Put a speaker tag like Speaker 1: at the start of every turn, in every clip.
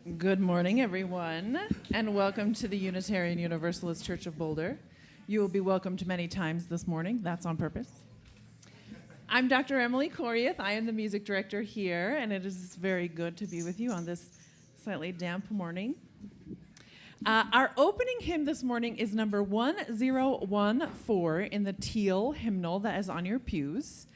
Speaker 1: Good morning, everyone, and welcome to the Unitarian Universalist Church of Boulder. You will be welcomed many times this morning. That's on purpose. I'm Dr. Emily Coriath. I am the music director here, and it is very good to be with you on this slightly damp morning. Our opening hymn this morning is number 1014 in the teal hymnal that is on your pews.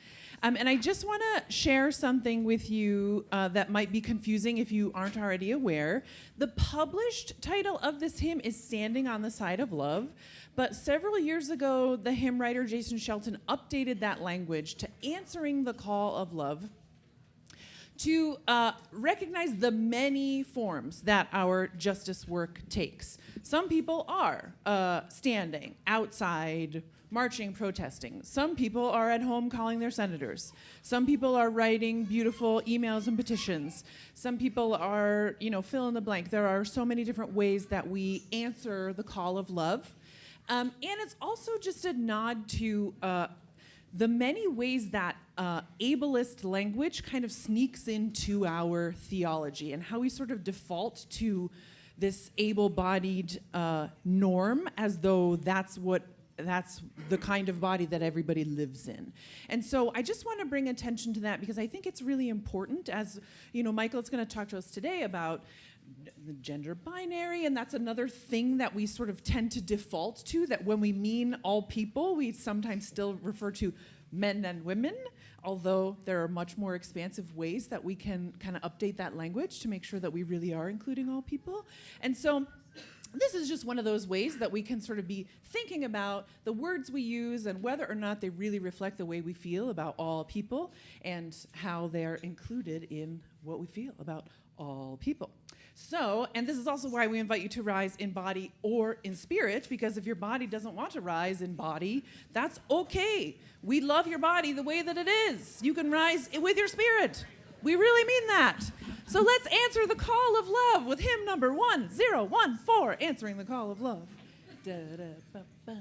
Speaker 1: And I just want to share something with you that might be confusing if you aren't already aware. The published title of this hymn is Standing on the Side of Love, but several years ago, the hymn writer Jason Shelton updated that language to Answering the Call of Love to recognize the many forms that our justice work takes. Some people are standing outside, marching, protesting. Some people are at home calling their senators. Some people are writing beautiful emails and petitions. Some people are, fill in the blank. There are so many different ways that we answer the call of love. And it's also just a nod to the many ways that ableist language kind of sneaks into our theology and how we sort of default to this able-bodied norm as though that's the kind of body that everybody lives in. And so I just want to bring attention to that because I think it's really important. As Michael is going to talk to us today about the gender binary, and that's another thing that we sort of tend to default to, that when we mean all people, we sometimes still refer to men and women, although there are much more expansive ways that we can kind of update that language to make sure that we really are including all people. And so this is just one of those ways that we can sort of be thinking about the words we use and whether or not they really reflect the way we feel about all people and how they're included in what we feel about all people. So, and this is also why we invite you to rise in body or in spirit, because if your body doesn't want to rise in body, that's okay. We love your body the way that it is. You can rise with your spirit. We really mean that. So let's answer the call of love with hymn number 1014, Answering the Call of Love. Da-da-ba-ba.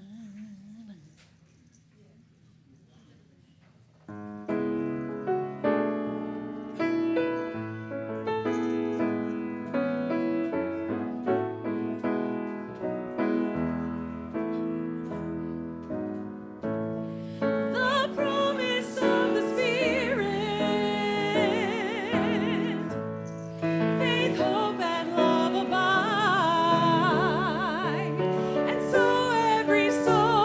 Speaker 2: So every soul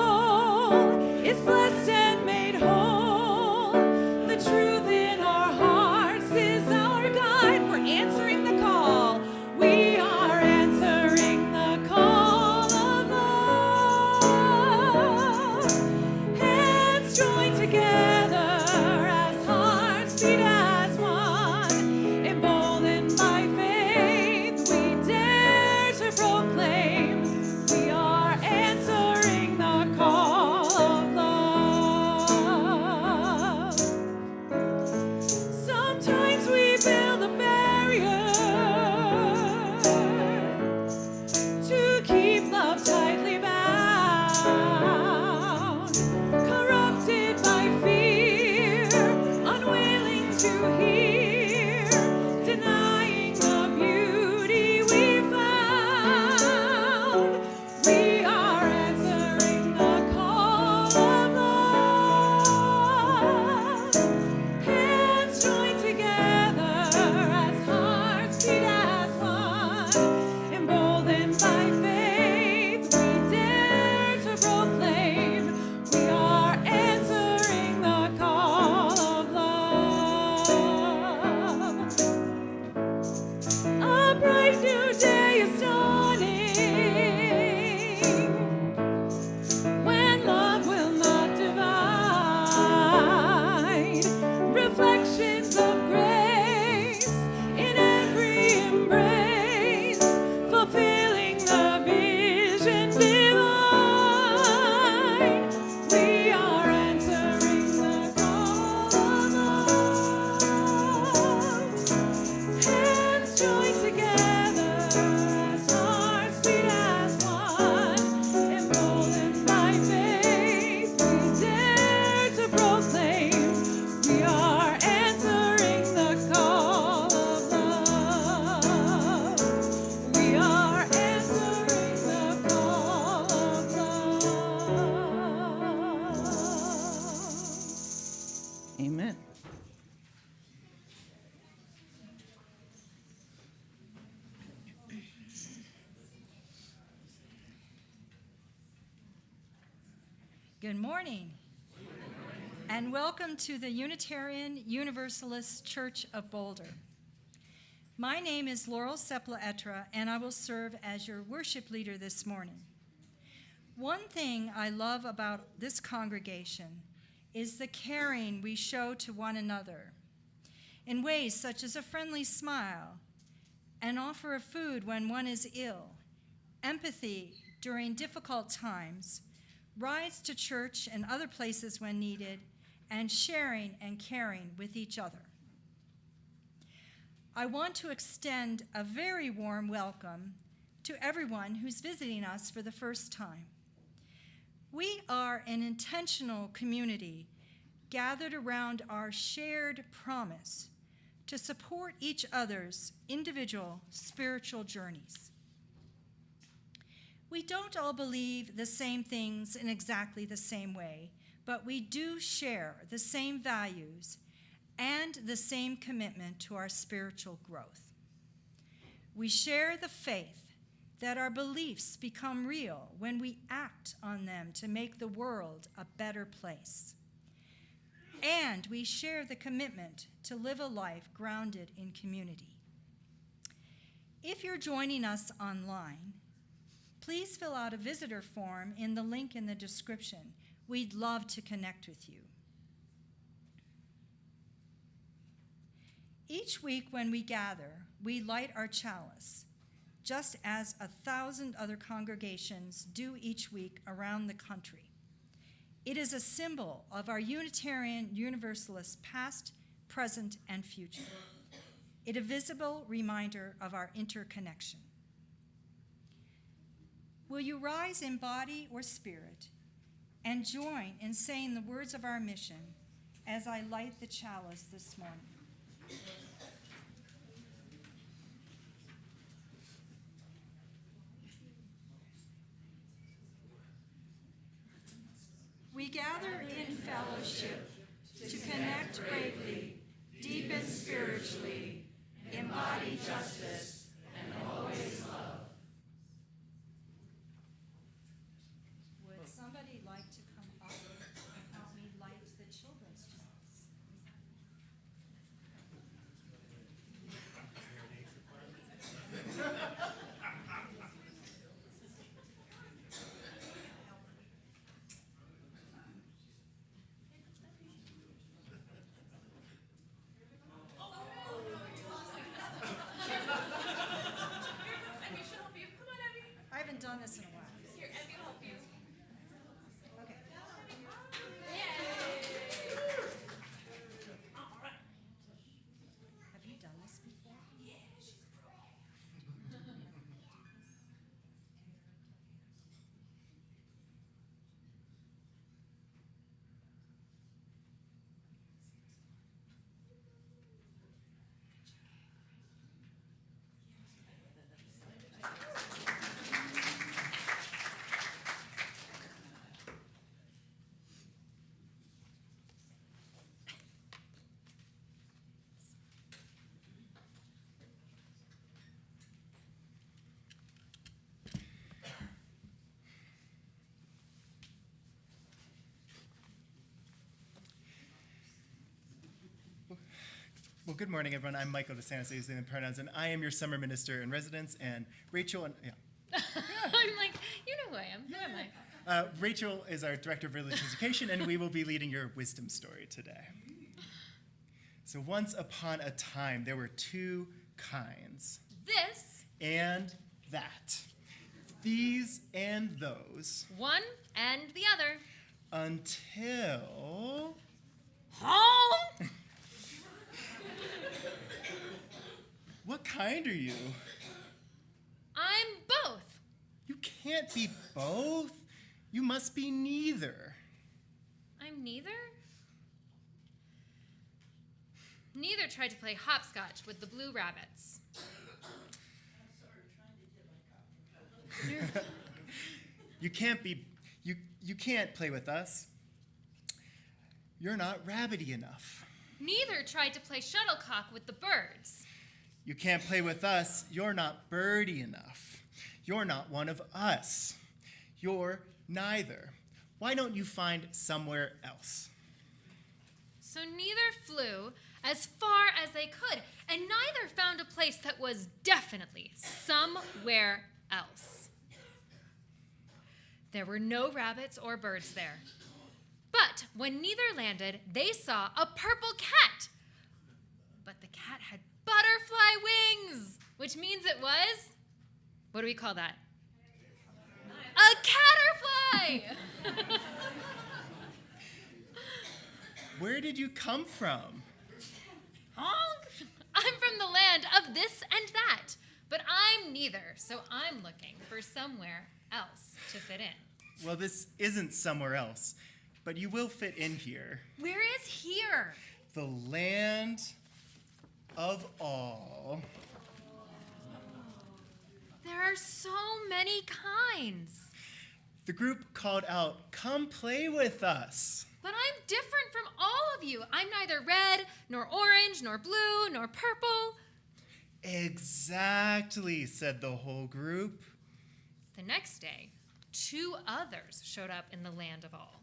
Speaker 2: Good morning. And welcome to the Unitarian Universalist Church of Boulder. My name is Laurel Sepla-Etra, and I will serve as your worship leader this morning. One thing I love about this congregation is the caring we show to one another in ways such as a friendly smile, an offer of food when one is ill, empathy during difficult times, rides to church and other places when needed, and sharing and caring with each other. I want to extend a very warm welcome to everyone who's visiting us for the first time. We are an intentional community gathered around our shared promise to support each other's individual spiritual journeys. We don't all believe the same things in exactly the same way, but we do share the same values and the same commitment to our spiritual growth. We share the faith that our beliefs become real when we act on them to make the world a better place. And we share the commitment to live a life grounded in community. If you're joining us online, please fill out a visitor form in the link in the description. We'd love to connect with you. Each week when we gather, we light our chalice, just as 1,000 other congregations do each week around the country. It is a symbol of our Unitarian Universalist past, present, and future. It is a visible reminder of our interconnection. Will you rise in body or spirit and join in saying the words of our mission as I light the chalice this morning? We gather in fellowship to connect bravely, deepen spiritually, embody justice, and always love. Would somebody like to come up and help me light the children's chalice? I haven't done this in a while.
Speaker 3: Here, Evie will help you.
Speaker 2: Okay.
Speaker 3: All right.
Speaker 2: Have you done this before?
Speaker 3: Yeah, she's a pro.
Speaker 4: Well, good morning, everyone. I'm Michael DeSantis, using the pronouns, and I am your summer minister in residence. And Rachel, and
Speaker 3: I'm like, you know who I am. Who am I?
Speaker 4: Rachel is our director of religious education, and we will be leading your wisdom story today. So, once upon a time, there were two kinds.
Speaker 3: This.
Speaker 4: And that. These and those.
Speaker 3: One and the other.
Speaker 4: Until.
Speaker 3: Home.
Speaker 4: What kind are you?
Speaker 3: I'm both.
Speaker 4: You can't be both. You must be neither.
Speaker 3: I'm neither? Neither tried to play hopscotch with the blue rabbits.
Speaker 4: You can't play with us. You're not rabbity enough.
Speaker 3: Neither tried to play shuttlecock with the birds.
Speaker 4: You can't play with us. You're not birdie enough. You're not one of us. You're neither. Why don't you find somewhere else?
Speaker 3: So neither flew as far as they could, and neither found a place that was definitely somewhere else. There were no rabbits or birds there. But when neither landed, they saw a purple cat. But the cat had butterfly wings, which means it was, what do we call that? A caterfly!
Speaker 4: Where did you come from?
Speaker 3: Honk! I'm from the land of this and that, but I'm neither, so I'm looking for somewhere else to fit in.
Speaker 4: Well, this isn't somewhere else, but you will fit in here.
Speaker 3: Where is here?
Speaker 4: The land of all.
Speaker 3: There are so many kinds.
Speaker 4: The group called out, "Come play with us."
Speaker 3: But I'm different from all of you. I'm neither red, nor orange, nor blue, nor purple.
Speaker 4: Exactly, said the whole group.
Speaker 3: The next day, 2 others showed up in the land of all.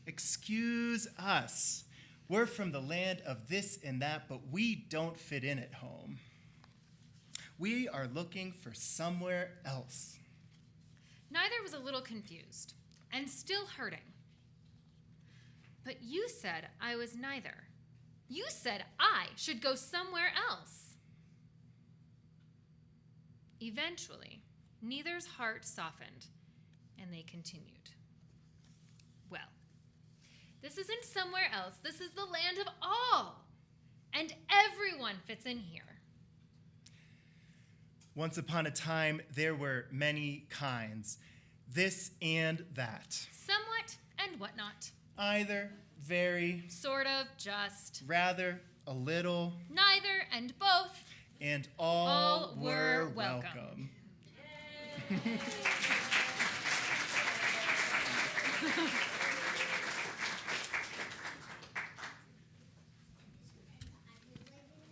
Speaker 4: Excuse us. We're from the land of this and that, but we don't fit in at home. We are looking for somewhere else.
Speaker 3: Neither was a little confused and still hurting. But you said I was neither. You said I should go somewhere else. Eventually, neither's heart softened, and they continued. Well, this isn't somewhere else. This is the land of all, and everyone fits in here.
Speaker 4: Once upon a time, there were many kinds, this and that.
Speaker 3: Somewhat and whatnot.
Speaker 4: Either, very,
Speaker 3: Sort of, just.
Speaker 4: rather, a little,
Speaker 3: Neither and both.
Speaker 4: and all
Speaker 3: All
Speaker 4: were
Speaker 3: were welcome.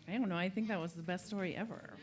Speaker 1: I don't know. I think that was the best story ever.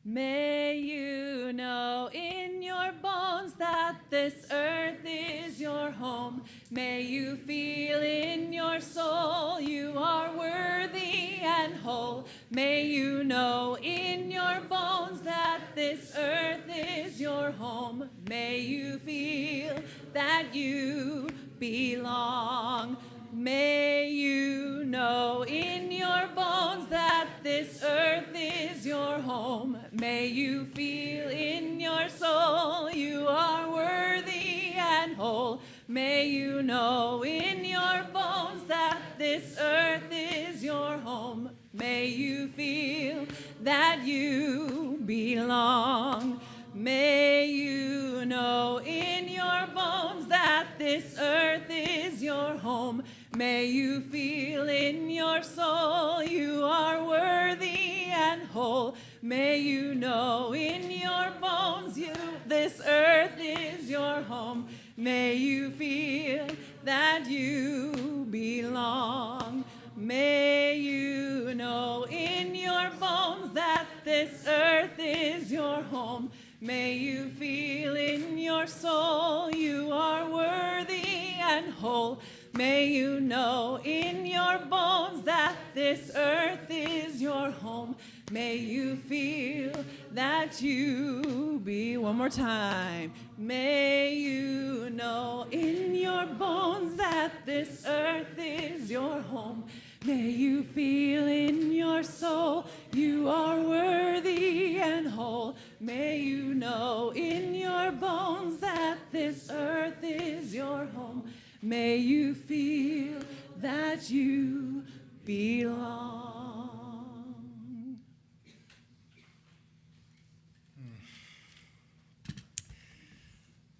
Speaker 1: May you know in your bones that this earth is your home. May you feel in your soul you are worthy and whole. May you know in your bones that this earth is your home. May you feel that you belong. May you know in your bones that this earth is your home. May you feel in your soul you are worthy and whole. May you know in your bones that this earth is your home. May you feel that you belong. May you know in your bones that this earth is your home. May you feel in your soul you are worthy and whole. May you know in your bones this earth is your home. May you feel that you belong. May you know in your bones that this earth is your home. May you feel in your soul you are worthy and whole. May you know in your bones that this earth is your home. May you feel that you be, one more time. May you know in your bones that this earth is your home. May you feel in your soul you are worthy and whole. May you know in your bones that this earth is your home. May you feel that you belong.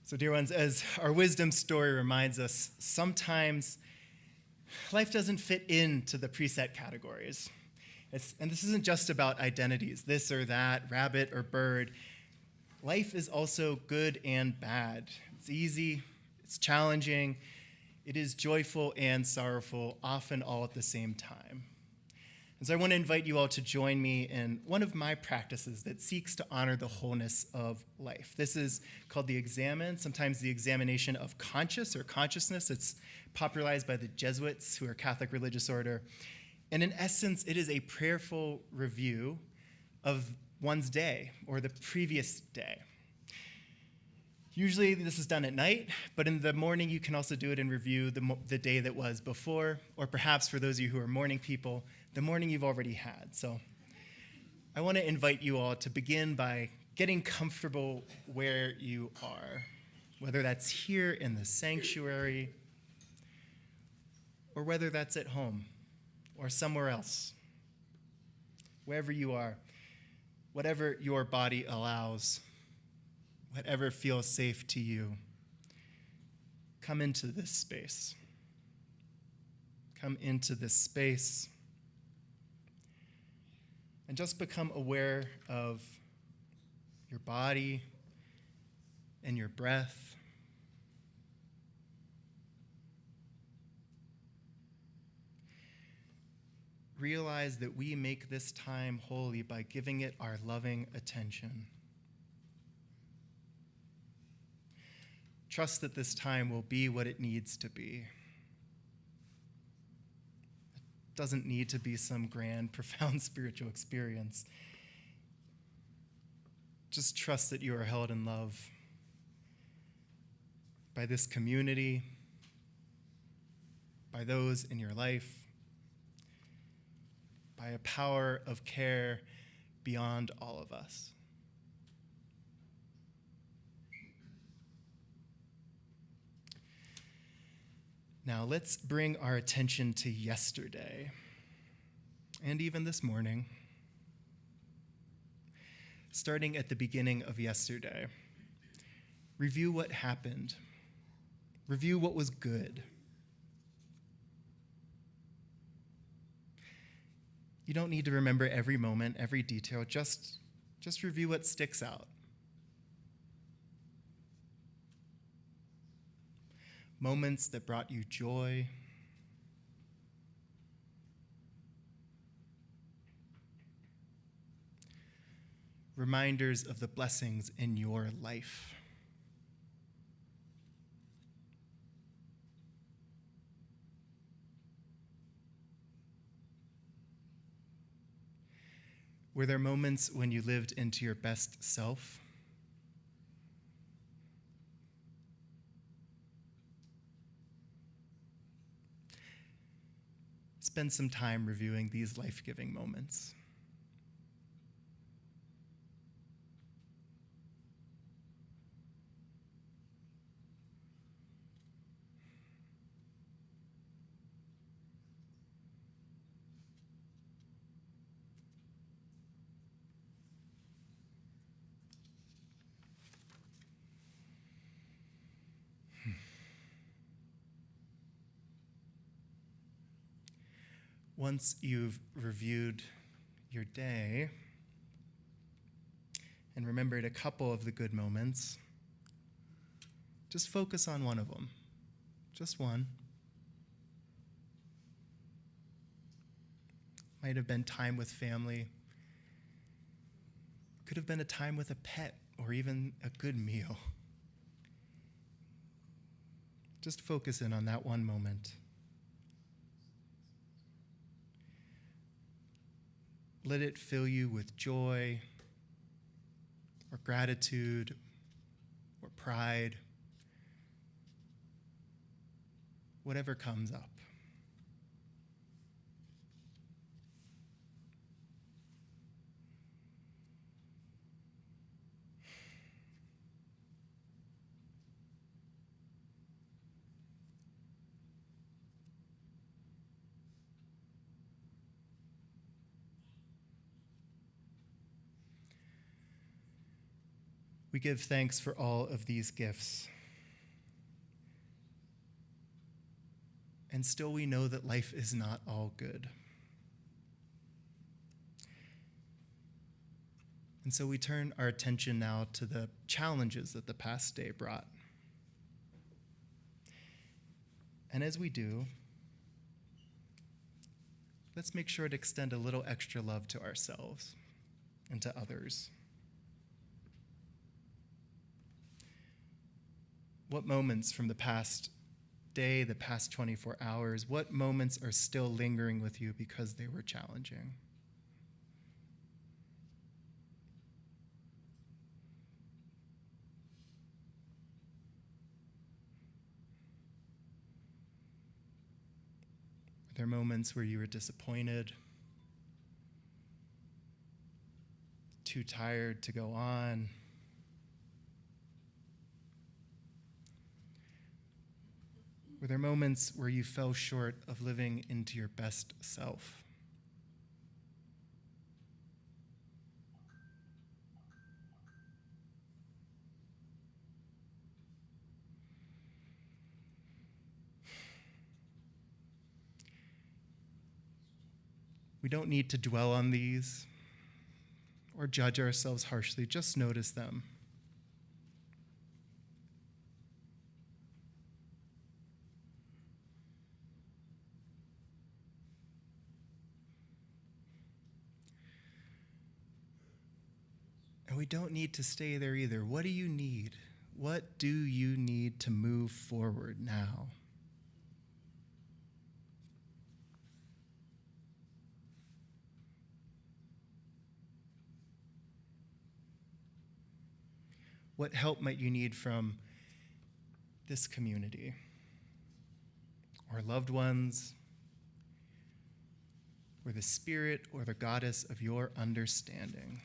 Speaker 4: So, dear ones, as our wisdom story reminds us, sometimes life doesn't fit into the preset categories. And this isn't just about identities, this or that, rabbit or bird. Life is also good and bad. It's easy, it's challenging, it is joyful and sorrowful, often all at the same time. And so I want to invite you all to join me in one of my practices that seeks to honor the wholeness of life. This is called the examen, sometimes the examination of conscience or consciousness. It's popularized by the Jesuits, who are a Catholic religious order. And in essence, it is a prayerful review of one's day or the previous day. Usually this is done at night, but in the morning you can also do it and review the day that was before, or perhaps for those of you who are morning people, the morning you've already had. So I want to invite you all to begin by getting comfortable where you are, whether that's here in the sanctuary or whether that's at home or somewhere else. Wherever you are, whatever your body allows, whatever feels safe to you, come into this space. Come into this space and just become aware of your body and your breath. Realize that we make this time holy by giving it our loving attention. Trust that this time will be what it needs to be. It doesn't need to be some grand, profound spiritual experience. Just trust that you are held in love by this community, by those in your life, by a power of care beyond all of us. Now let's bring our attention to yesterday and even this morning. Starting at the beginning of yesterday, review what happened. Review what was good. You don't need to remember every moment, every detail. Just review what sticks out. Moments that brought you joy. Reminders of the blessings in your life. Were there moments when you lived into your best self? Spend some time reviewing these life-giving moments. Once you've reviewed your day and remembered a couple of the good moments, just focus on one of them, just one. Might have been time with family, could have been a time with a pet or even a good meal. Just focus in on that one moment. Let it fill you with joy or gratitude or pride, whatever comes up. We give thanks for all of these gifts. And still we know that life is not all good. And so we turn our attention now to the challenges that the past day brought. And as we do, let's make sure to extend a little extra love to ourselves and to others. What moments from the past day, the past 24 hours, what moments are still lingering with you because they were challenging? Are there moments where you were disappointed, too tired to go on? Were there moments where you fell short of living into your best self? We don't need to dwell on these or judge ourselves harshly, just notice them. And we don't need to stay there either. What do you need? What do you need to move forward now? What help might you need from this community, or loved ones, or the spirit or the goddess of your understanding?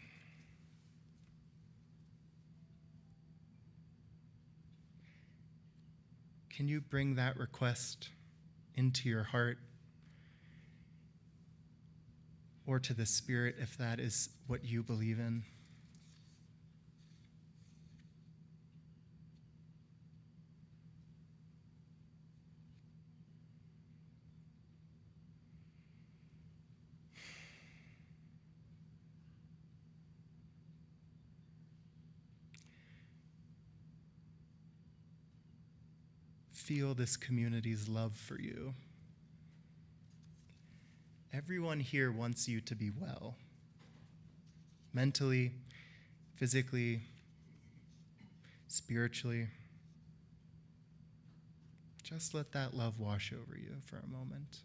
Speaker 4: Can you bring that request into your heart or to the Spirit if that is what you believe in? Feel this community's love for you. Everyone here wants you to be well, mentally, physically, spiritually. Just let that love wash over you for a moment.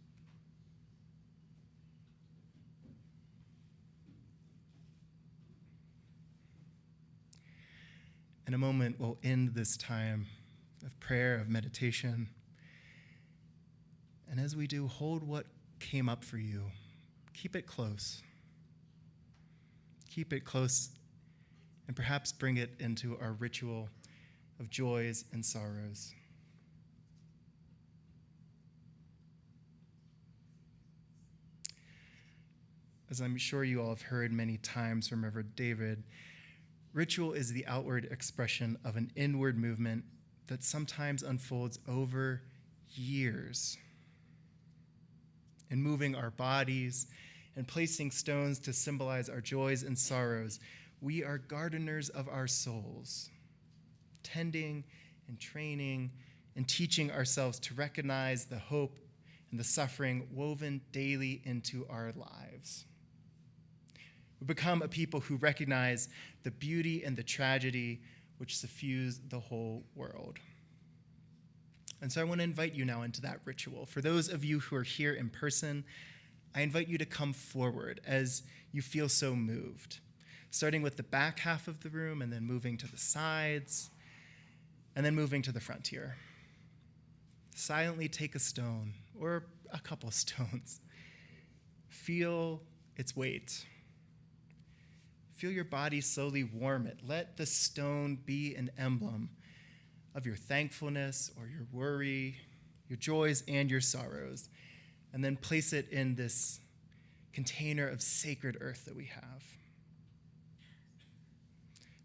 Speaker 4: In a moment, we'll end this time of prayer, of meditation. And as we do, hold what came up for you. Keep it close. Keep it close, and perhaps bring it into our ritual of joys and sorrows. As I'm sure you all have heard many times from Reverend David, ritual is the outward expression of an inward movement that sometimes unfolds over years. In moving our bodies and placing stones to symbolize our joys and sorrows, we are gardeners of our souls, tending and training and teaching ourselves to recognize the hope and the suffering woven daily into our lives. We become a people who recognize the beauty and the tragedy which suffuse the whole world. And so I want to invite you now into that ritual. For those of you who are here in person, I invite you to come forward as you feel so moved, starting with the back half of the room and then moving to the sides and then moving to the front here. Silently take a stone or a couple stones. Feel its weight. Feel your body slowly warm it. Let the stone be an emblem of your thankfulness or your worry, your joys and your sorrows, and then place it in this container of sacred earth that we have.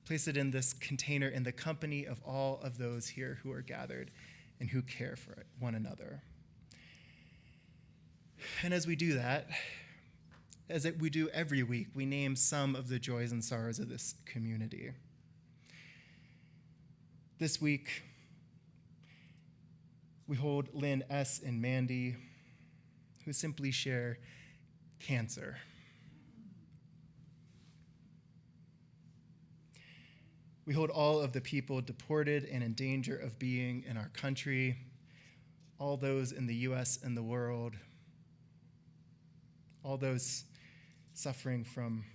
Speaker 4: Place it in this container in the company of all of those here who are gathered and who care for one another. And as we do that, as we do every week, we name some of the joys and sorrows of this community. This week, we hold Lynn S. and Mandy, who simply share cancer. We hold all of the people deported and in danger of being in our country, all those in the U.S. and the world, all those suffering from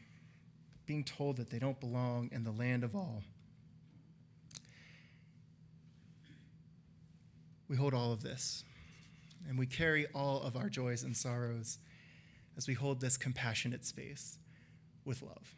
Speaker 4: being told that they don't belong in the land of all. We hold all of this, and we carry all of our joys and sorrows as we hold this compassionate space with love.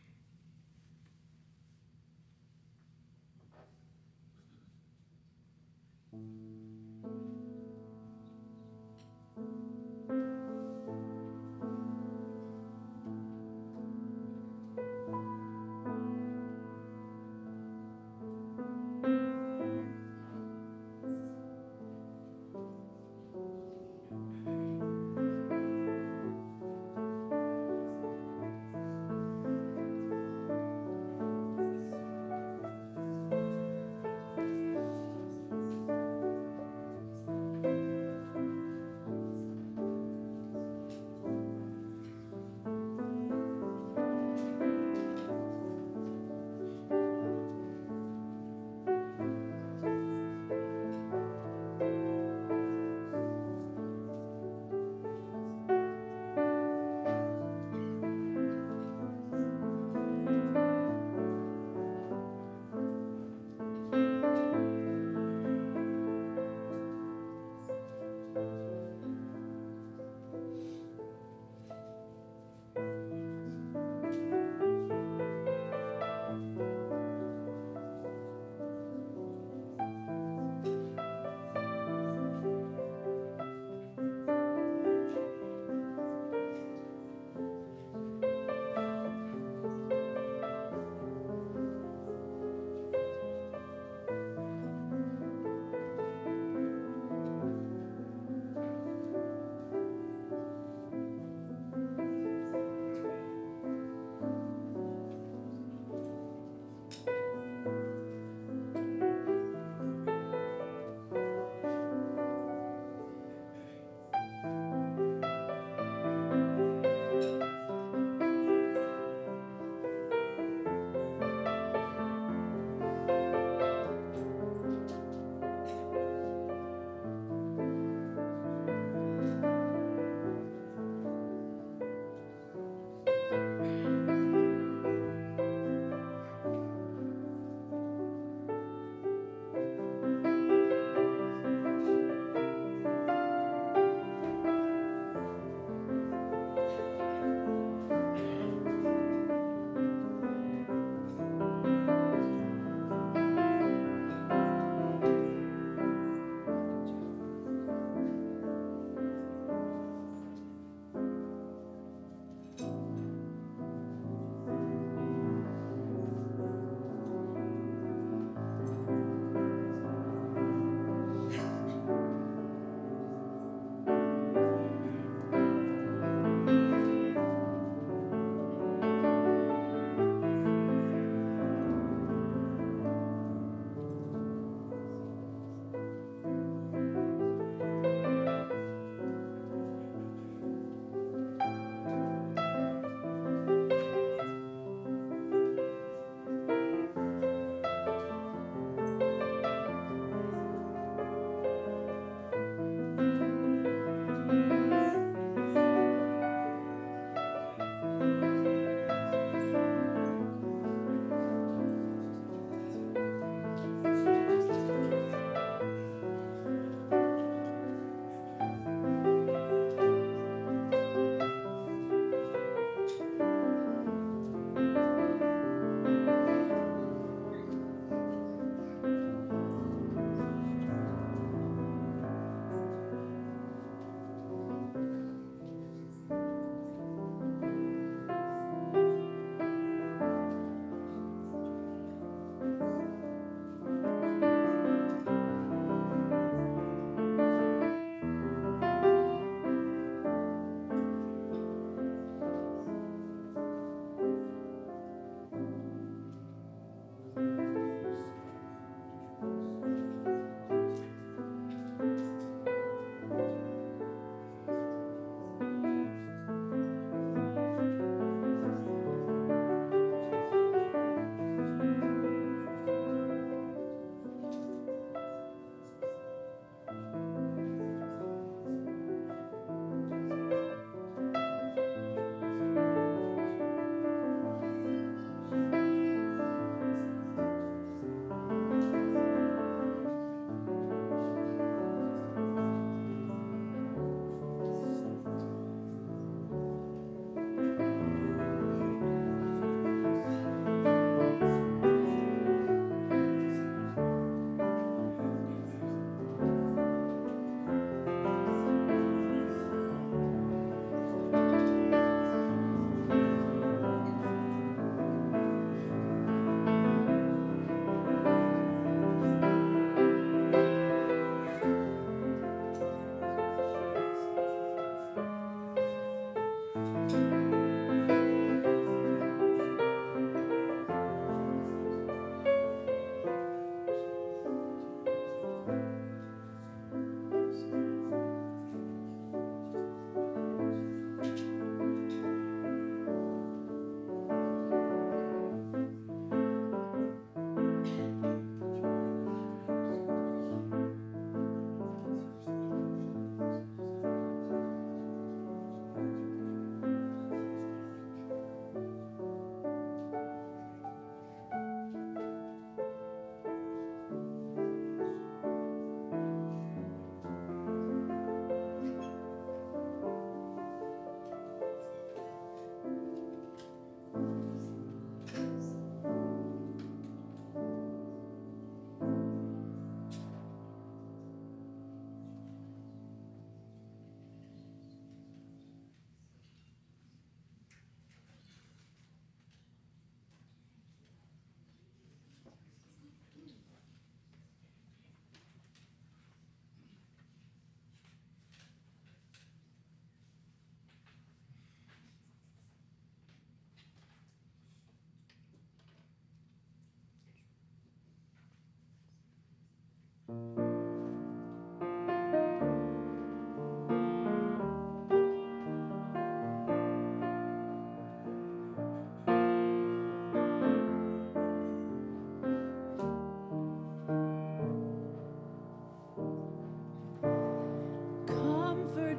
Speaker 1: Comfort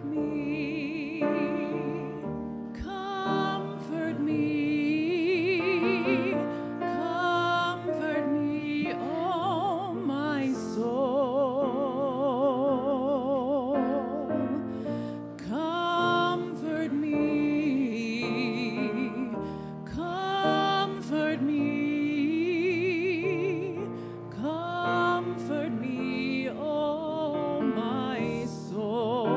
Speaker 1: me, comfort me, comfort me, oh my soul. Comfort me, comfort me, comfort me, oh my soul.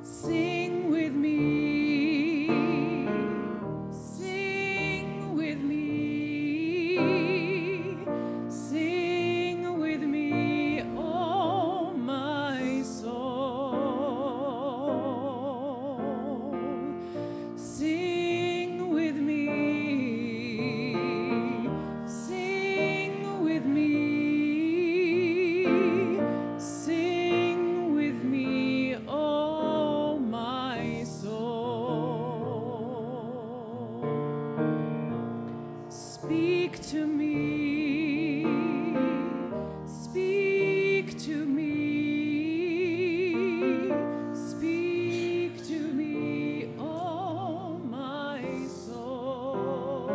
Speaker 1: Sing with me, sing with me, sing with me, oh my soul. Sing with me, sing with me, sing with me, oh my soul. Speak to me, speak to me, speak to me, oh my soul.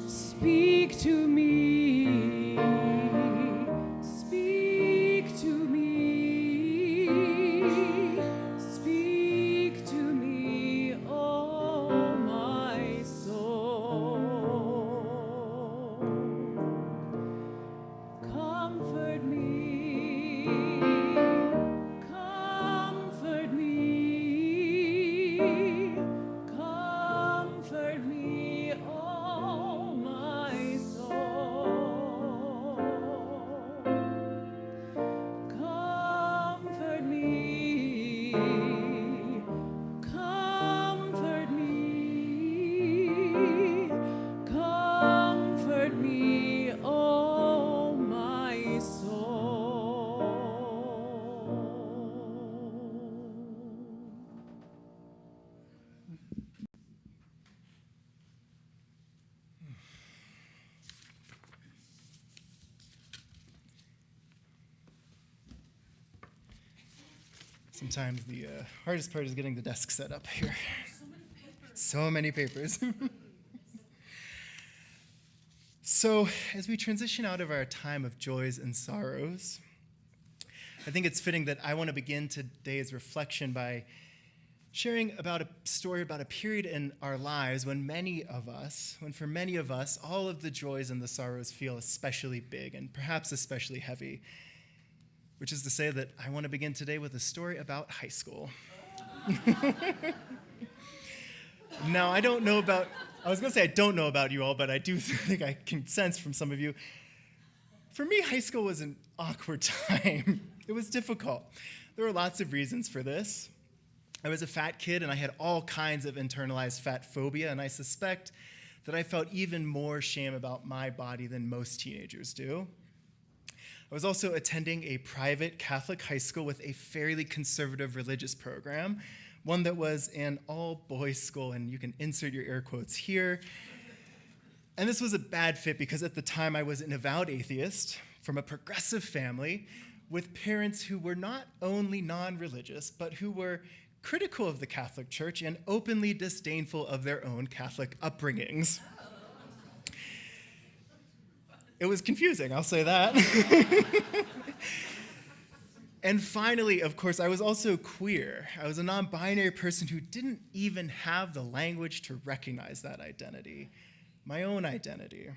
Speaker 1: Speak to me, speak to me, speak to me, oh my soul. Comfort me, comfort me, comfort me, oh my soul. Comfort me, comfort me, comfort me, oh my soul.
Speaker 4: Sometimes the hardest part is getting the desk set up here. So many papers. So, as we transition out of our time of joys and sorrows, I think it's fitting that I want to begin today's reflection by sharing about a story about a period in our lives when for many of us, all of the joys and the sorrows feel especially big and perhaps especially heavy. Which is to say that I want to begin today with a story about high school. Now, I don't know about you all, but I do think I can sense from some of you. For me, high school was an awkward time. It was difficult. There were lots of reasons for this. I was a fat kid, and I had all kinds of internalized fat phobia, and I suspect that I felt even more shame about my body than most teenagers do. I was also attending a private Catholic high school with a fairly conservative religious program, one that was an all-boys school, and you can insert your air quotes here. And this was a bad fit because at the time I was an avowed atheist from a progressive family with parents who were not only non-religious, but who were critical of the Catholic Church and openly disdainful of their own Catholic upbringings. It was confusing, I'll say that. And finally, of course, I was also queer. I was a non-binary person who didn't even have the language to recognize that identity, my own identity.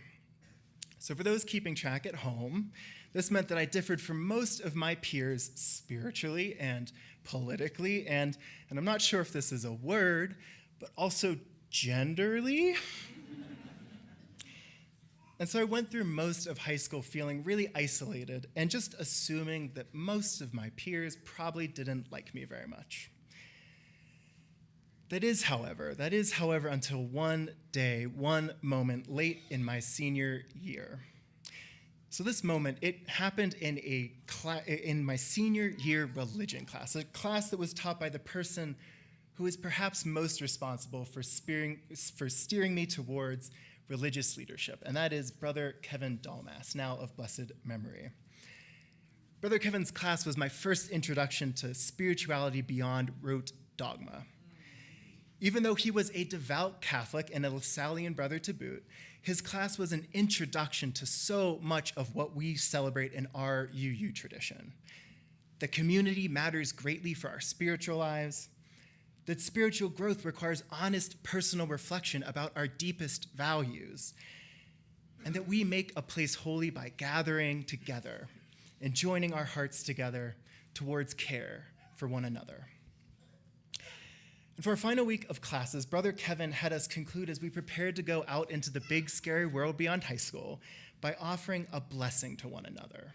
Speaker 4: So for those keeping track at home, this meant that I differed from most of my peers spiritually and politically, and I'm not sure if this is a word, but also genderly. And so I went through most of high school feeling really isolated and just assuming that most of my peers probably didn't like me very much. That is, however, until one day, one moment late in my senior year. So this moment, it happened in my senior year religion class, a class that was taught by the person who is perhaps most responsible for steering me towards religious leadership, and that is Brother Kevin Dalmas, now of blessed memory. Brother Kevin's class was my first introduction to spirituality beyond rote dogma. Even though he was a devout Catholic and a Lasallian brother to boot, his class was an introduction to so much of what we celebrate in our UU tradition. That community matters greatly for our spiritual lives, that spiritual growth requires honest personal reflection about our deepest values, and that we make a place holy by gathering together and joining our hearts together towards care for one another. And for our final week of classes, Brother Kevin had us conclude as we prepared to go out into the big, scary world beyond high school by offering a blessing to one another.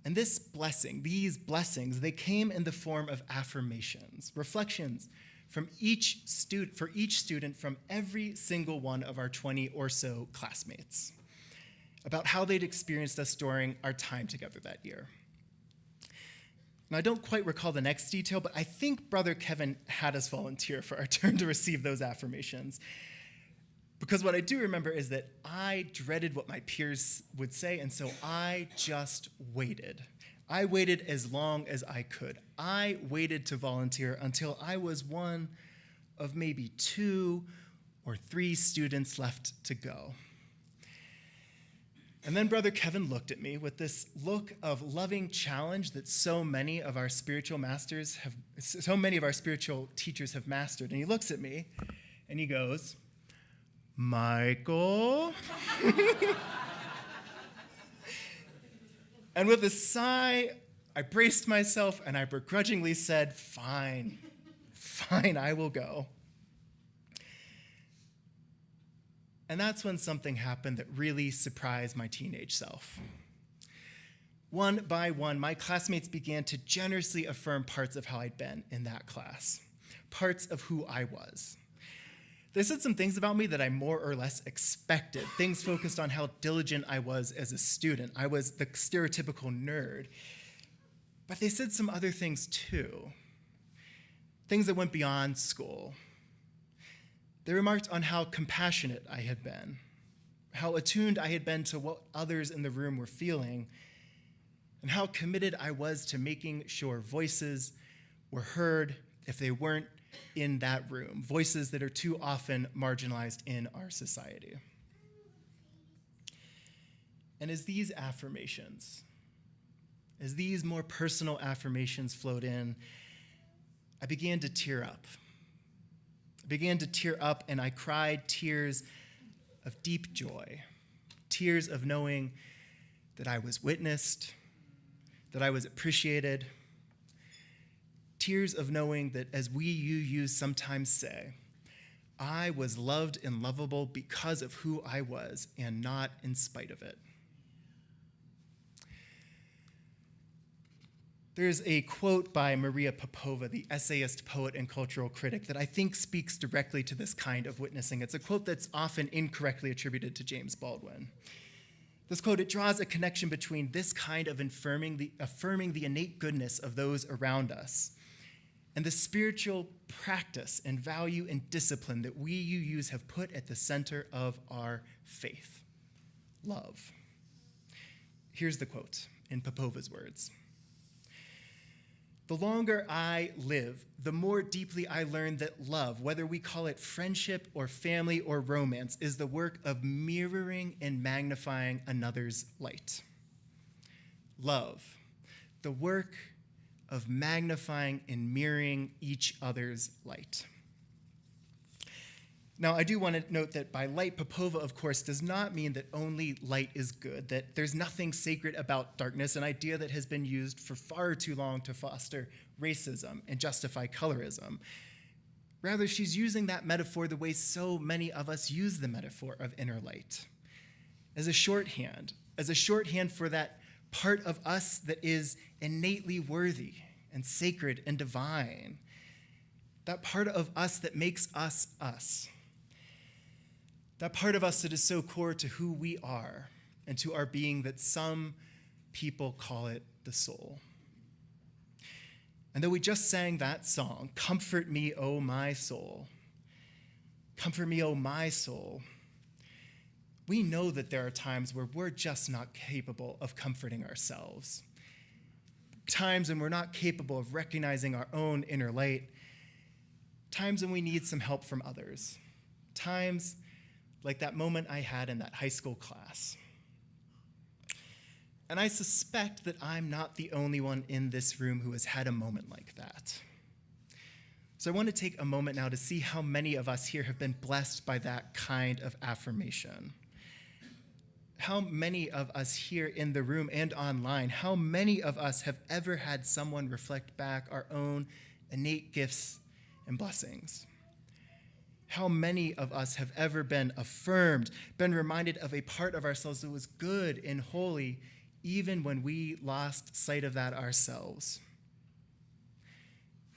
Speaker 4: And these blessings, they came in the form of affirmations, reflections from each student from every single one of our 20 or so classmates about how they'd experienced us during our time together that year. Now, I don't quite recall the next detail, but I think Brother Kevin had us volunteer for our turn to receive those affirmations. Because what I do remember is that I dreaded what my peers would say, and so I just waited. I waited as long as I could. I waited to volunteer until I was one of maybe 2 or 3 students left to go. And then Brother Kevin looked at me with this look of loving challenge that so many of our spiritual teachers have mastered. And he looks at me and he goes, "Michael." And with a sigh, I braced myself and I begrudgingly said, fine, I will go. And that's when something happened that really surprised my teenage self. One by one, my classmates began to generously affirm parts of how I'd been in that class, parts of who I was. They said some things about me that I more or less expected, things focused on how diligent I was as a student. I was the stereotypical nerd. But they said some other things too, things that went beyond school. They remarked on how compassionate I had been, how attuned I had been to what others in the room were feeling, and how committed I was to making sure voices were heard if they weren't in that room, voices that are too often marginalized in our society. And as these more personal affirmations flowed in, I began to tear up. And I cried tears of deep joy, tears of knowing that I was witnessed, that I was appreciated, tears of knowing that, as we UUs sometimes say, I was loved and lovable because of who I was and not in spite of it. There's a quote by Maria Popova, the essayist, poet, and cultural critic, that I think speaks directly to this kind of witnessing. It's a quote that's often incorrectly attributed to James Baldwin. This quote, it draws a connection between this kind of affirming the innate goodness of those around us and the spiritual practice and value and discipline that we UUs have put at the center of our faith: love. Here's the quote in Popova's words. The longer I live, the more deeply I learn that love, whether we call it friendship or family or romance, is the work of mirroring and magnifying another's light. Love, the work of magnifying and mirroring each other's light. Now, I do want to note that by light, Popova, of course, does not mean that only light is good, that there's nothing sacred about darkness, an idea that has been used for far too long to foster racism and justify colorism. Rather, she's using that metaphor the way so many of us use the metaphor of inner light, as a shorthand for that part of us that is innately worthy and sacred and divine, that part of us that makes us us, that part of us that is so core to who we are and to our being that some people call it the soul. And though we just sang that song, "Comfort me, O my soul," comfort me, O my soul, we know that there are times where we're just not capable of comforting ourselves. Times when we're not capable of recognizing our own inner light. Times when we need some help from others. Times like that moment I had in that high school class. And I suspect that I'm not the only one in this room who has had a moment like that. So I want to take a moment now to see how many of us here have been blessed by that kind of affirmation. How many of us here in the room and online, how many of us have ever had someone reflect back our own innate gifts and blessings? How many of us have ever been affirmed, been reminded of a part of ourselves that was good and holy, even when we lost sight of that ourselves?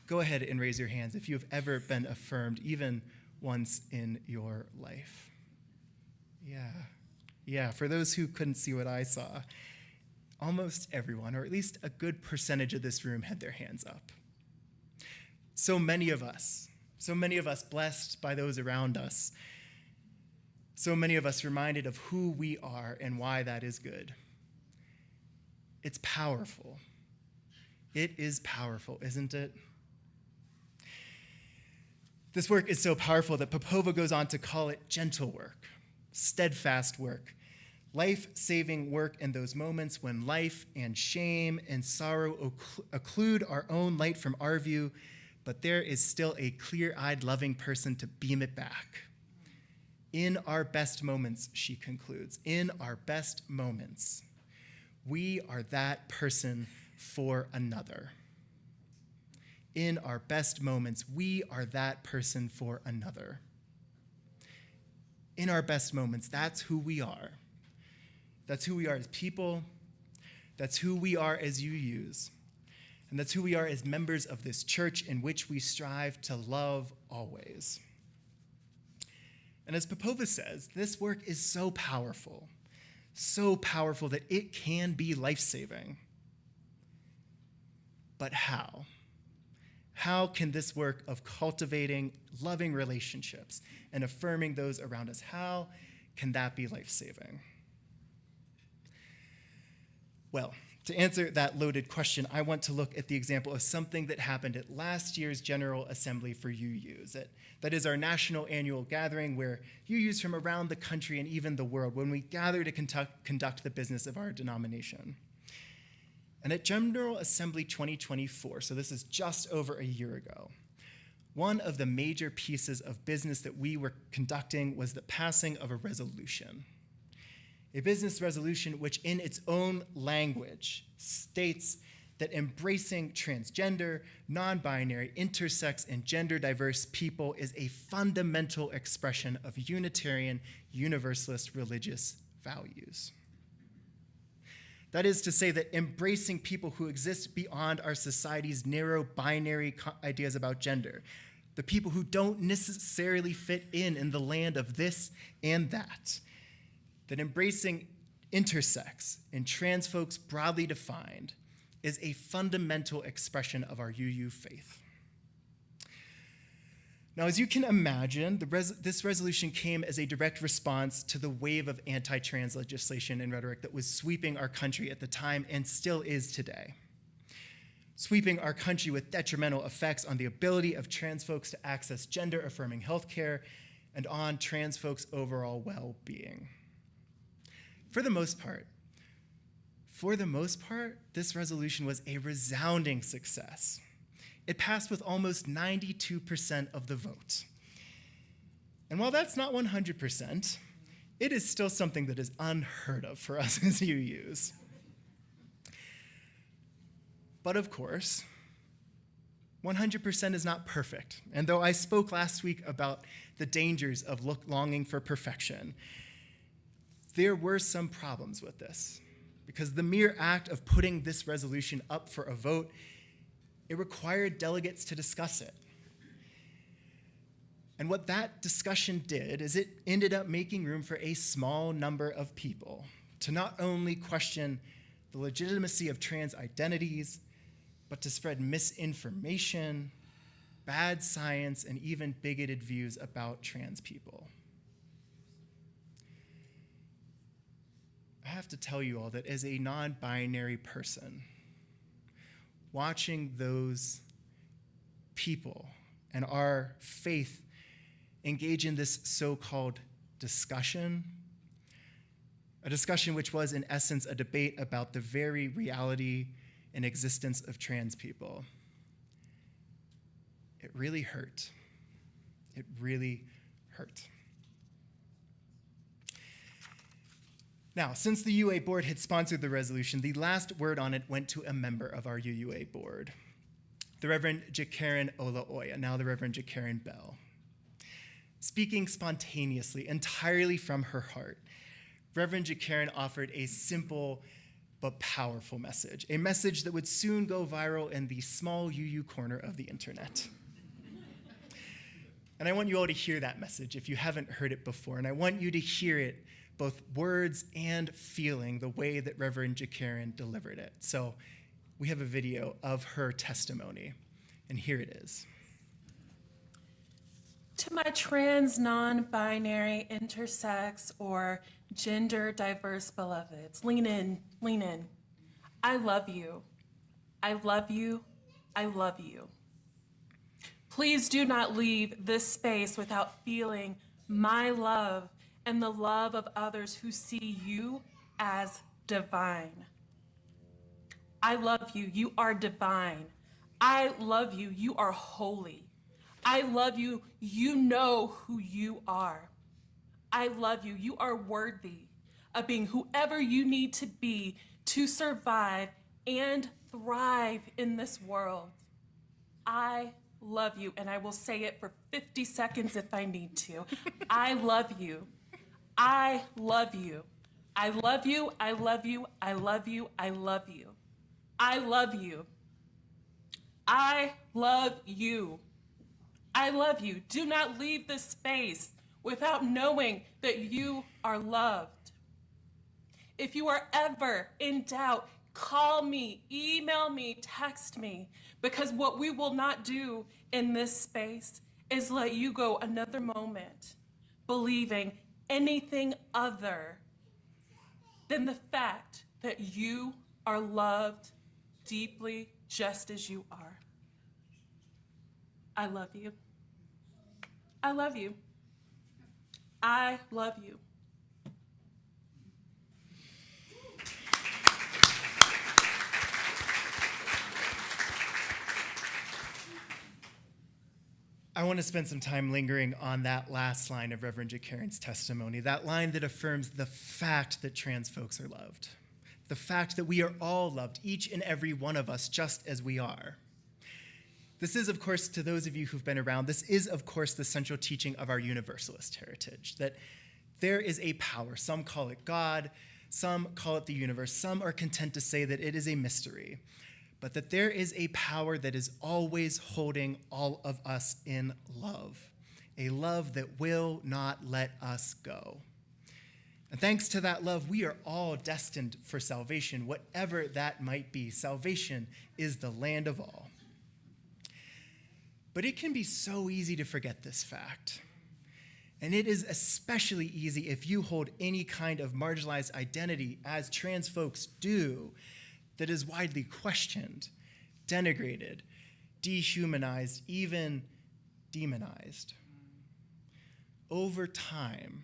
Speaker 4: Go ahead and raise your hands if you have ever been affirmed, even once in your life. Yeah, for those who couldn't see what I saw, almost everyone, or at least a good percentage of this room, had their hands up. So many of us blessed by those around us. So many of us reminded of who we are and why that is good. It's powerful. It is powerful, isn't it? This work is so powerful that Popova goes on to call it gentle work, steadfast work, life-saving work in those moments when life and shame and sorrow occlude our own light from our view, but there is still a clear-eyed, loving person to beam it back. In our best moments, she concludes, in our best moments, we are that person for another. In our best moments, we are that person for another. In our best moments, that's who we are. That's who we are as people. That's who we are as UUs. And that's who we are as members of this church in which we strive to love always. And as Popova says, this work is so powerful that it can be life-saving. But how? How can this work of cultivating loving relationships and affirming those around us, how can that be life-saving? Well, to answer that loaded question, I want to look at the example of something that happened at last year's General Assembly for UUs. That is our national annual gathering where UUs from around the country and even the world, when we gather to conduct the business of our denomination. And at General Assembly 2024, so this is just over a year ago, one of the major pieces of business that we were conducting was the passing of a resolution. A business resolution which in its own language states that embracing transgender, non-binary, intersex, and gender-diverse people is a fundamental expression of Unitarian Universalist religious values. That is to say that embracing people who exist beyond our society's narrow binary ideas about gender, the people who don't necessarily fit in the land of this and that embracing intersex and trans folks broadly defined is a fundamental expression of our UU faith. Now, as you can imagine, this resolution came as a direct response to the wave of anti-trans legislation and rhetoric that was sweeping our country at the time and still is today. Sweeping our country with detrimental effects on the ability of trans folks to access gender-affirming health care and on trans folks' overall well-being. For the most part, this resolution was a resounding success. It passed with almost 92% of the vote. And while that's not 100%, it is still something that is unheard of for us as UUs. But of course, 100% is not perfect. And though I spoke last week about the dangers of longing for perfection, there were some problems with this, because the mere act of putting this resolution up for a vote, it required delegates to discuss it. And what that discussion did is it ended up making room for a small number of people to not only question the legitimacy of trans identities, but to spread misinformation, bad science, and even bigoted views about trans people. I have to tell you all that as a non-binary person, watching those people and our faith engage in this so-called discussion, a discussion which was in essence a debate about the very reality and existence of trans people, it really hurt. It really hurt. Now, since the UA board had sponsored the resolution, the last word on it went to a member of our UUA board, the Reverend Jekaren Olaoya, now the Reverend Jekaren Bell. Speaking spontaneously, entirely from her heart, Reverend Jekaren offered a simple but powerful message, a message that would soon go viral in the small UU corner of the internet. And I want you all to hear that message if you haven't heard it before, and I want you to hear it, both words and feeling, the way that Reverend Jekaren delivered it. So we have a video of her testimony, and here it is.
Speaker 5: To my trans, non-binary, intersex, or gender diverse beloveds, lean in, lean in. I love you. I love you. I love you. Please do not leave this space without feeling my love and the love of others who see you as divine. I love you. You are divine. I love you. You are holy. I love you. You know who you are. I love you. You are worthy of being whoever you need to be to survive and thrive in this world. I love you, and I will say it for 50 seconds if I need to. I love you. I love you. I love you. I love you. I love you. I love you. I love you. I love you. I love you. Do not leave this space without knowing that you are loved. If you are ever in doubt, call me, email me, text me, because what we will not do in this space is let you go another moment believing anything other than the fact that you are loved deeply just as you are. I love you. I love you. I love you.
Speaker 4: I want to spend some time lingering on that last line of Reverend Jekaren's testimony, that line that affirms the fact that trans folks are loved, the fact that we are all loved, each and every one of us, just as we are. This is, of course, to those of you who've been around, this is, of course, the central teaching of our universalist heritage, that there is a power. Some call it God, some call it the universe, some are content to say that it is a mystery, but that there is a power that is always holding all of us in love, a love that will not let us go. And thanks to that love, we are all destined for salvation, whatever that might be. Salvation is the land of all. But it can be so easy to forget this fact. And it is especially easy if you hold any kind of marginalized identity, as trans folks do, that is widely questioned, denigrated, dehumanized, even demonized. Over time,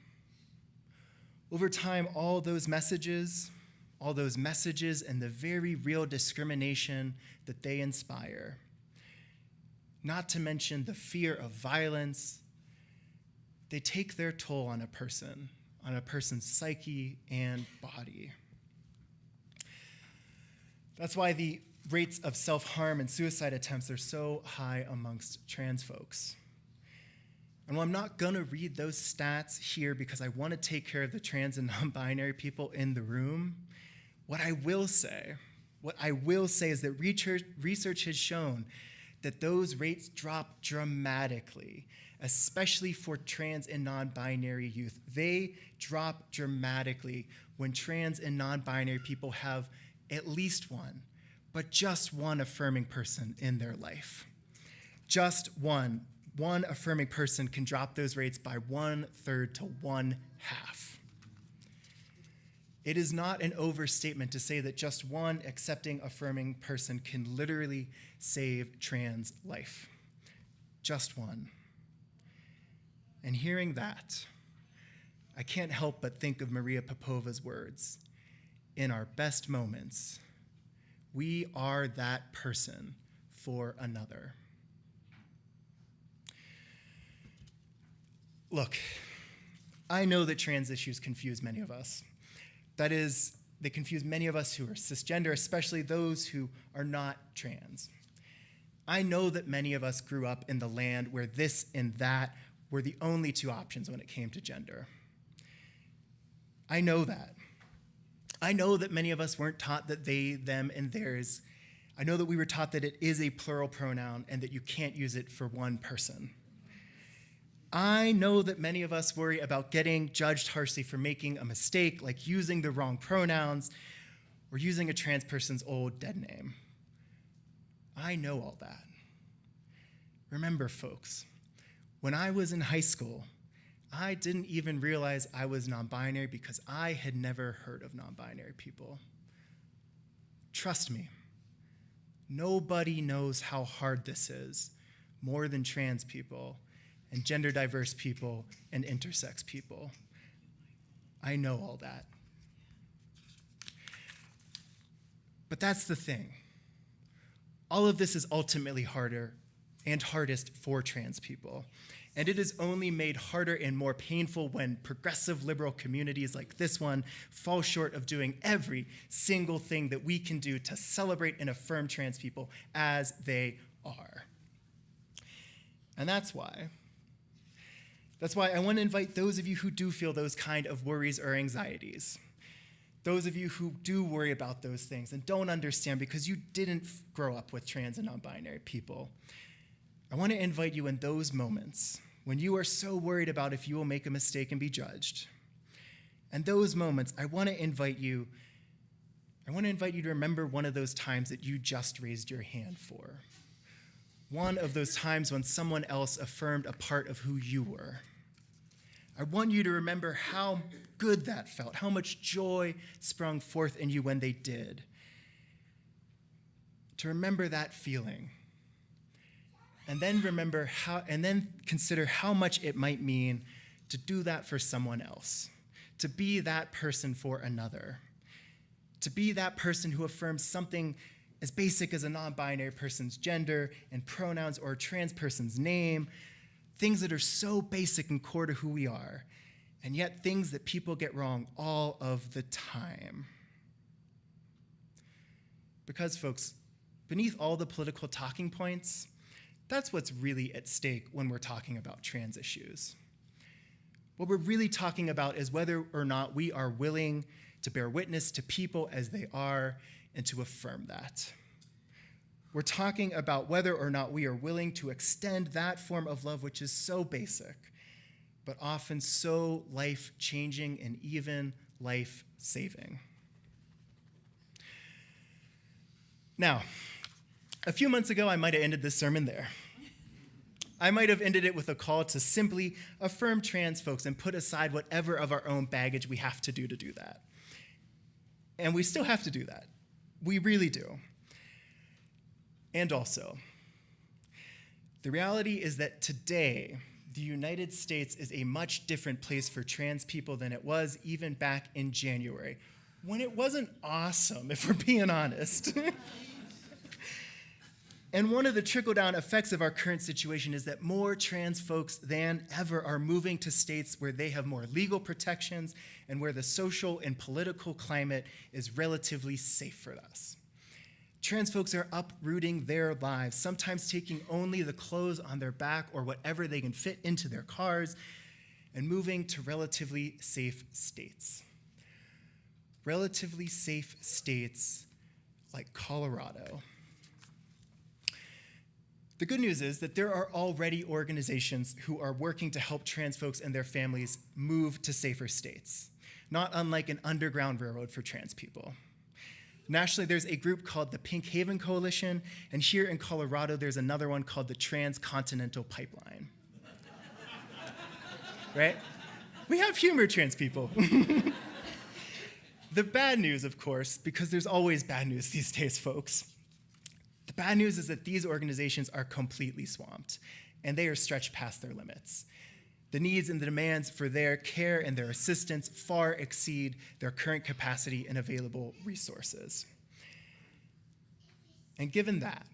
Speaker 4: all those messages and the very real discrimination that they inspire, not to mention the fear of violence, they take their toll on a person's psyche and body. That's why the rates of self-harm and suicide attempts are so high amongst trans folks. And while I'm not gonna read those stats here because I wanna take care of the trans and non-binary people in the room, what I will say is that research has shown that those rates drop dramatically, especially for trans and non-binary youth. They drop dramatically when trans and non-binary people have at least one, but just one affirming person in their life. Just one. One affirming person can drop those rates by 1/3 to 1/2. It is not an overstatement to say that just one accepting, affirming person can literally save trans life. Just one. And hearing that, I can't help but think of Maria Popova's words. In our best moments, we are that person for another. Look, I know that trans issues confuse many of us. That is, they confuse many of us who are cisgender, especially those who are not trans. I know that many of us grew up in the land where this and that were the only two options when it came to gender. I know that. I know that many of us weren't taught that they, them, and theirs. I know that we were taught that it is a plural pronoun and that you can't use it for one person. I know that many of us worry about getting judged harshly for making a mistake, like using the wrong pronouns or using a trans person's old dead name. I know all that. Remember, folks, when I was in high school, I didn't even realize I was non-binary because I had never heard of non-binary people. Trust me, nobody knows how hard this is more than trans people and gender diverse people and intersex people. I know all that. But that's the thing. All of this is ultimately harder and hardest for trans people. And it is only made harder and more painful when progressive liberal communities like this one fall short of doing every single thing that we can do to celebrate and affirm trans people as they are. And that's why I want to invite those of you who do feel those kind of worries or anxieties, those of you who do worry about those things and don't understand because you didn't grow up with trans and non-binary people. I want to invite you in those moments when you are so worried about if you will make a mistake and be judged. And those moments, I want to invite you to remember one of those times that you just raised your hand for. One of those times when someone else affirmed a part of who you were. I want you to remember how good that felt, how much joy sprung forth in you when they did. To remember that feeling. And then consider how much it might mean to do that for someone else, to be that person for another, to be that person who affirms something as basic as a non-binary person's gender and pronouns or a trans person's name, things that are so basic and core to who we are, and yet things that people get wrong all of the time. Because, folks, beneath all the political talking points, that's what's really at stake when we're talking about trans issues. What we're really talking about is whether or not we are willing to bear witness to people as they are and to affirm that. We're talking about whether or not we are willing to extend that form of love which is so basic, but often so life-changing and even life-saving. Now, a few months ago, I might have ended this sermon there. I might have ended it with a call to simply affirm trans folks and put aside whatever of our own baggage we have to do that. And we still have to do that. We really do. And also, the reality is that today, the United States is a much different place for trans people than it was even back in January, when it wasn't awesome, if we're being honest. And one of the trickle-down effects of our current situation is that more trans folks than ever are moving to states where they have more legal protections and where the social and political climate is relatively safe for us. Trans folks are uprooting their lives, sometimes taking only the clothes on their back or whatever they can fit into their cars, and moving to relatively safe states. Relatively safe states like Colorado. The good news is that there are already organizations who are working to help trans folks and their families move to safer states, not unlike an underground railroad for trans people. Nationally, there's a group called the Pink Haven Coalition, and here in Colorado, there's another one called the Transcontinental Pipeline. Right? We have humor, trans people. The bad news, of course, because there's always bad news these days, folks. The bad news is that these organizations are completely swamped, and they are stretched past their limits. The needs and the demands for their care and their assistance far exceed their current capacity and available resources. And given that,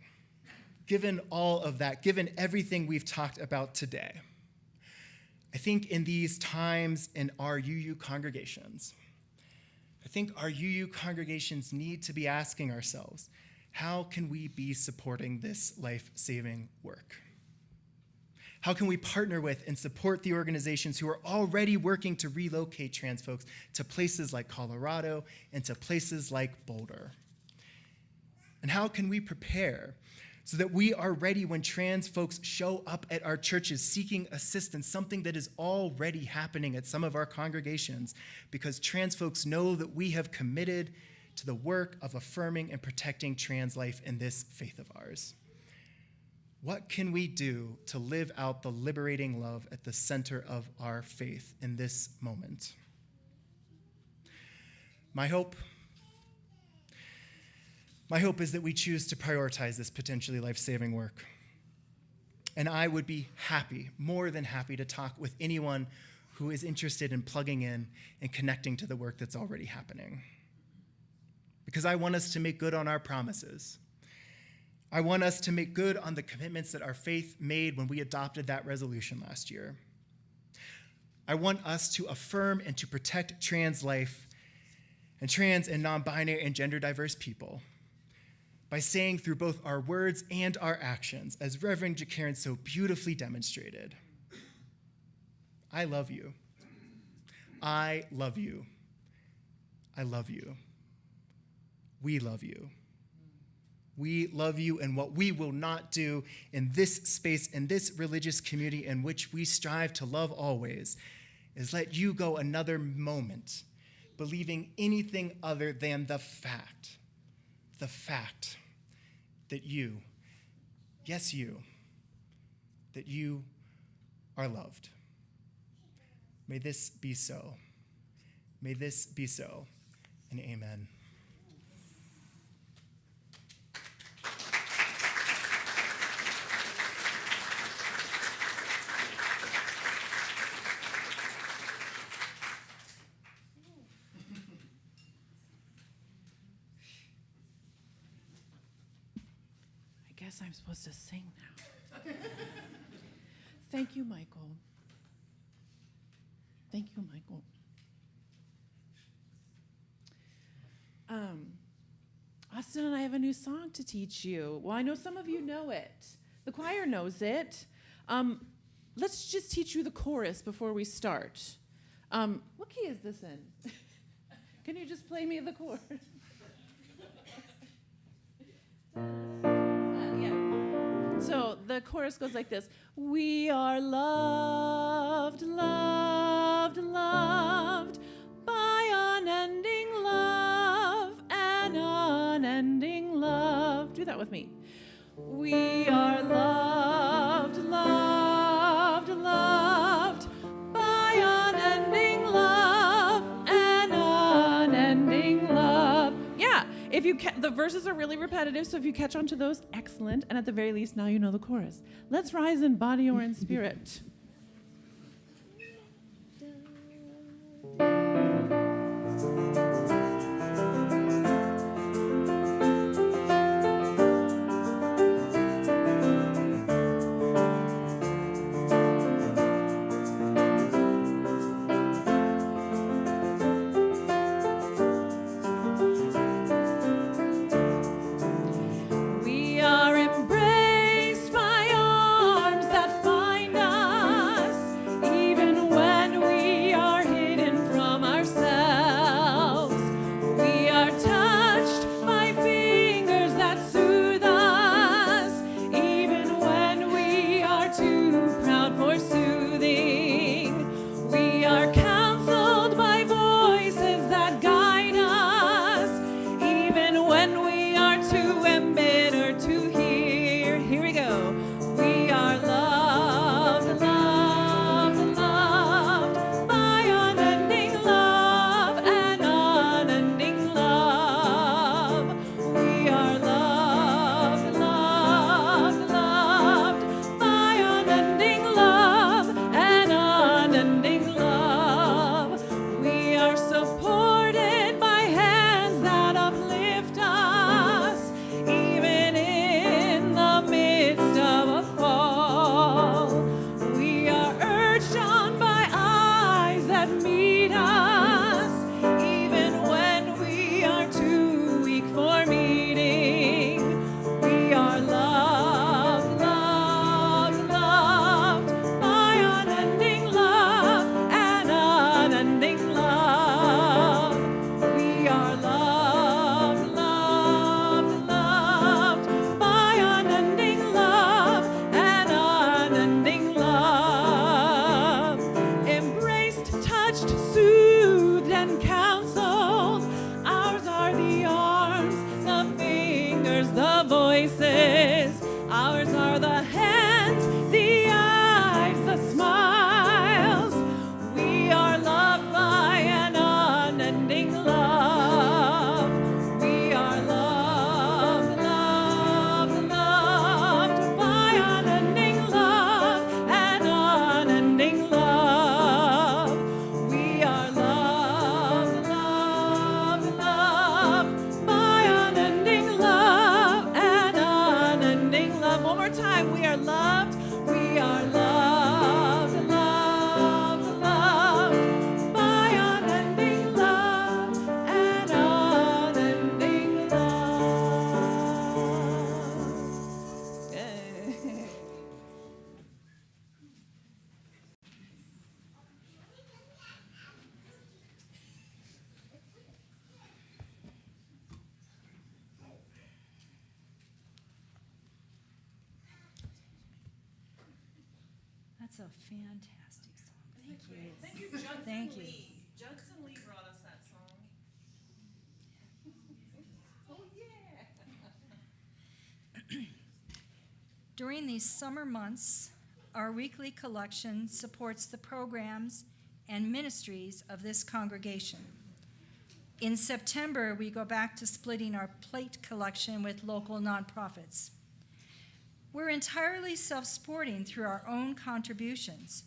Speaker 4: given all of that, given everything we've talked about today, I think in these times in our UU congregations, I think our UU congregations need to be asking ourselves, how can we be supporting this life-saving work? How can we partner with and support the organizations who are already working to relocate trans folks to places like Colorado and to places like Boulder? And how can we prepare so that we are ready when trans folks show up at our churches seeking assistance, something that is already happening at some of our congregations, because trans folks know that we have committed to the work of affirming and protecting trans life in this faith of ours? What can we do to live out the liberating love at the center of our faith in this moment? My hope is that we choose to prioritize this potentially life-saving work. And I would be happy, more than happy, to talk with anyone who is interested in plugging in and connecting to the work that's already happening. Because I want us to make good on our promises. I want us to make good on the commitments that our faith made when we adopted that resolution last year. I want us to affirm and to protect trans life and trans and non-binary and gender diverse people by saying through both our words and our actions, as Reverend Jacaren so beautifully demonstrated, I love you. I love you. I love you. We love you. We love you, and what we will not do in this space, in this religious community in which we strive to love always, is let you go another moment believing anything other than the fact that you, yes you, that you are loved. May this be so. May this be so, and amen.
Speaker 1: I guess I'm supposed to sing now. Thank you, Michael. Thank you, Michael. Austin and I have a new song to teach you. Well, I know some of you know it. The choir knows it. Let's just teach you the chorus before we start. What key is this in? Can you just play me the chorus? So the chorus goes like this. We are loved, loved, loved by unending love and unending love. Do that with me. We are loved, loved, loved by unending love and unending love. Yeah. If you the verses are really repetitive, so if you catch on to those, excellent. And at the very least, now you know the chorus. Let's rise in body or in spirit. We are embraced by arms that find us. voices. Ours are the hands, the eyes, the smiles. We are loved by an unending love. We are loved, loved, loved by unending love, an unending love. We are loved, loved, loved by unending love, an unending love. One more time. We are loved. We are loved, loved, loved by unending love, an unending love. Yay.
Speaker 2: That's a fantastic song. Thank you.
Speaker 1: Thank you, Judson
Speaker 2: Thank you.
Speaker 1: Lee. Judson Lee brought us that song. Oh, yeah.
Speaker 2: During these summer months, our weekly collection supports the programs and ministries of this congregation. In September, we go back to splitting our plate collection with local nonprofits. We're entirely self-supporting through our own contributions.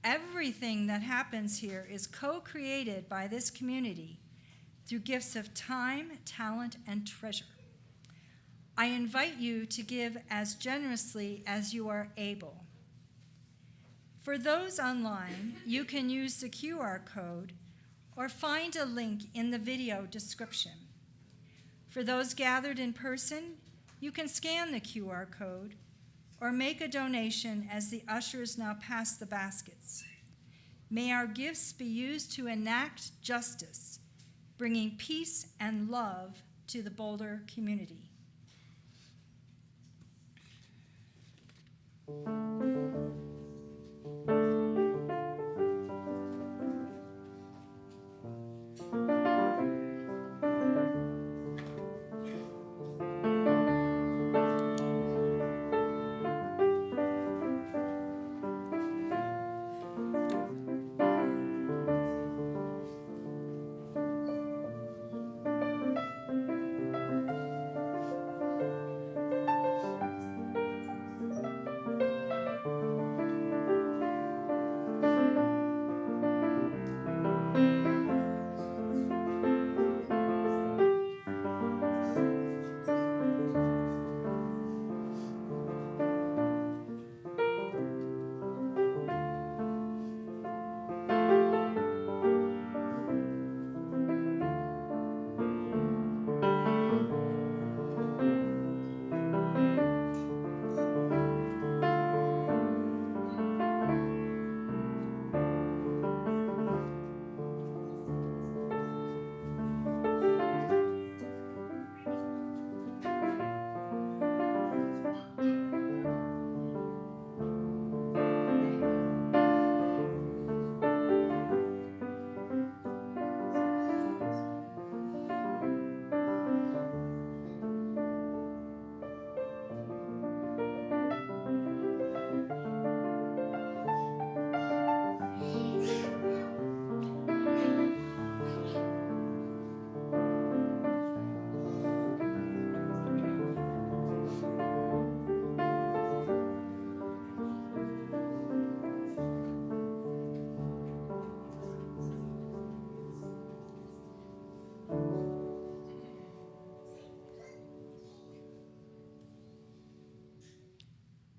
Speaker 2: Everything that happens here is co-created by this community through gifts of time, talent, and treasure. I invite you to give as generously as you are able. For those online, you can use the QR code or find a link in the video description. For those gathered in person, you can scan the QR code or make a donation as the ushers now pass the baskets. May our gifts be used to enact justice, bringing peace and love to the Boulder community.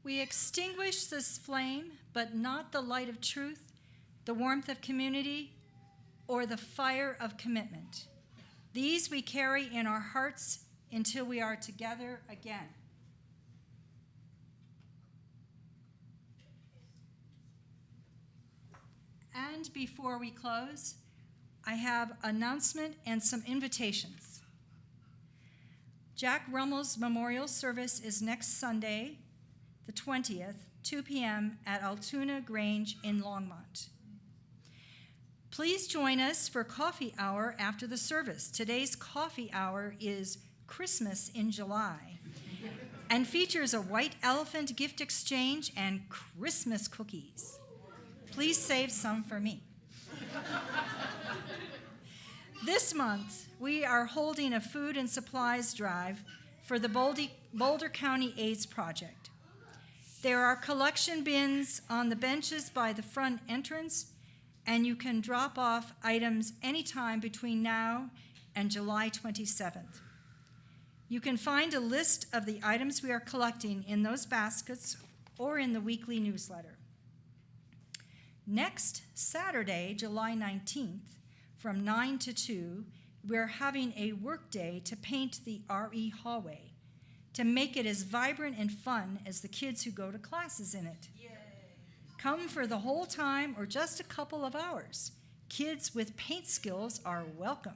Speaker 2: We extinguish this flame, but not the light of truth, the warmth of community, or the fire of commitment. These we carry in our hearts until we are together again. And before we close, I have an announcement and some invitations. Jack Rummel's memorial service is next Sunday, the 20th, 2 p.m. at Altoona Grange in Longmont. Please join us for coffee hour after the service. Today's coffee hour is Christmas in July. and features a white elephant gift exchange and Christmas cookies. Please save some for me. This month, we are holding a food and supplies drive for the Boulder County AIDS Project. There are collection bins on the benches by the front entrance, and you can drop off items anytime between now and July 27th. You can find a list of the items we are collecting in those baskets or in the weekly newsletter. Next Saturday, July 19th, from 9 to 2, we're having a work day to paint the RE hallway to make it as vibrant and fun as the kids who go to classes in it. Yay. Come for the whole time or just a couple of hours. Kids with paint skills are welcome.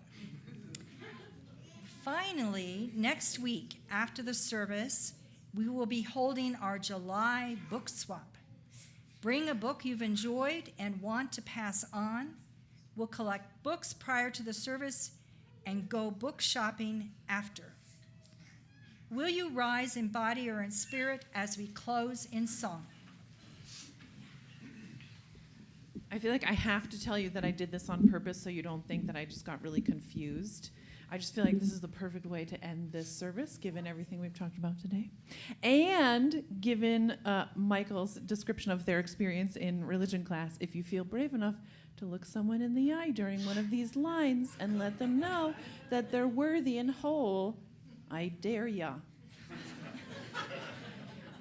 Speaker 2: Finally, next week after the service, we will be holding our July book swap. Bring a book you've enjoyed and want to pass on. We'll collect books prior to the service and go book shopping after. Will you rise in body or in spirit as we close in song?
Speaker 1: I feel like I have to tell you that I did this on purpose so you don't think that I just got really confused. I just feel like this is the perfect way to end this service, given everything we've talked about today. And given Michael's description of their experience in religion class, if you feel brave enough to look someone in the eye during one of these lines and let them know that they're worthy and whole, I dare ya.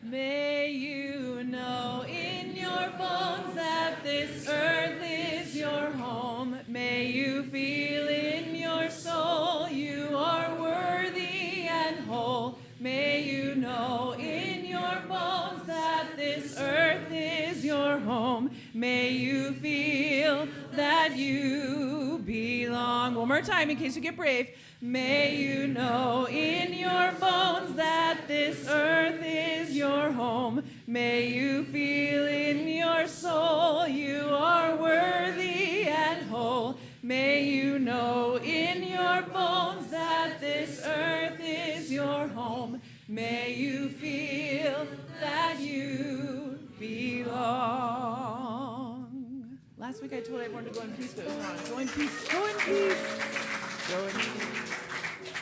Speaker 1: May you know in your bones that this earth is your home. May you feel in your soul you are worthy and whole. May you know in your bones that this earth is your home. May you feel that you belong. One more time in case you get brave. May you know in your bones that this earth is your home. May you feel in your soul you are worthy and whole. May you know in your bones that this earth is your home. May you feel that you belong. Last week I told everyone to go in peace, but it was wrong. Go in peace. Go in peace. Go in peace.